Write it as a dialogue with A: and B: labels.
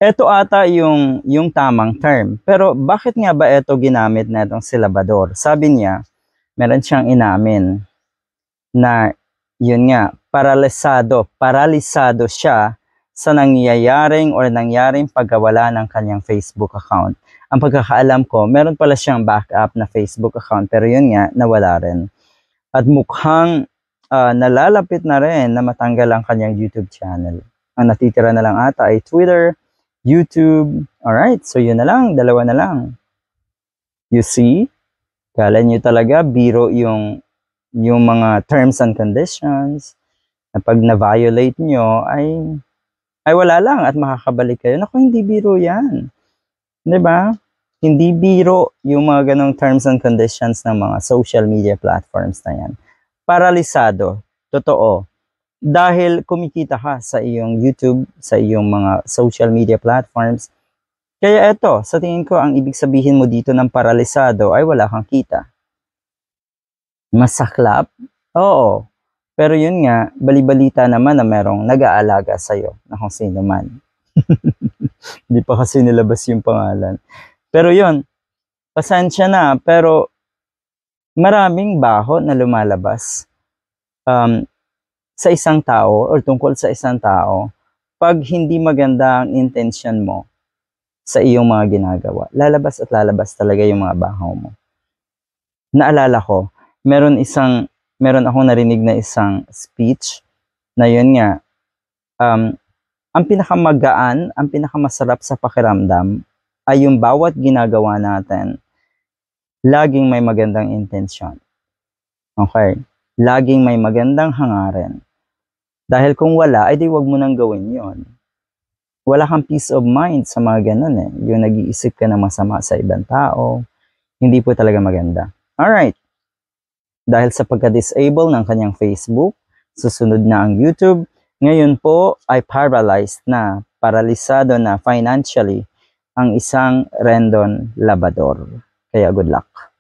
A: Ito ata yung tamang term. Pero bakit nga ba ito ginamit na itong si Labrador? Sabi niya, meron siyang inamin na yun nga, paralisado siya sa nangyaring pagkawala ng kanyang Facebook account. Ang pagkakaalam ko, meron pala siyang backup na Facebook account, pero yun nga, nawala rin. At mukhang nalalapit na rin na matanggal ang kanyang YouTube channel. Ang natitira na lang ata ay Twitter, YouTube. Alright, so yun na lang, dalawa na lang. You see? Kala nyo talaga biro yung mga terms and conditions na pag na-violate nyo ay wala lang at makakabalik kayo. Naku, hindi biro yan. Diba? Hindi biro yung mga ganong terms and conditions ng mga social media platforms na yan. Paralisado. Totoo. Dahil kumikita ka sa iyong YouTube, sa iyong mga social media platforms. Kaya eto, sa tingin ko, ang ibig sabihin mo dito ng paralisado ay wala kang kita. Masaklap? Oo. Pero yun nga, balibalita naman na merong nag-aalaga sa'yo na kung sino man. Hindi pa kasi nilabas yung pangalan. Pero yun, pasensya na, pero maraming baho na lumalabas sa isang tao or tungkol sa isang tao pag hindi maganda ang intention mo sa iyong mga ginagawa. Lalabas at lalabas talaga yung mga baho mo. Naalala ko, meron akong narinig na isang speech na yun nga, ang pinakamagaan, ang pinakamasarap sa pakiramdam ay yung bawat ginagawa natin, laging may magandang intensyon. Okay? Laging may magandang hangarin. Dahil kung wala, ay di wag mo nang gawin yon. Wala kang peace of mind sa mga ganun eh. Yung nag-iisip ka na masama sa ibang tao, hindi po talaga maganda. Alright. Dahil sa pagka-disable ng kanyang Facebook, susunod na ang YouTube, ngayon po ay paralyzed na, paralisado na financially ang isang Rendon Labrador. Kaya good luck.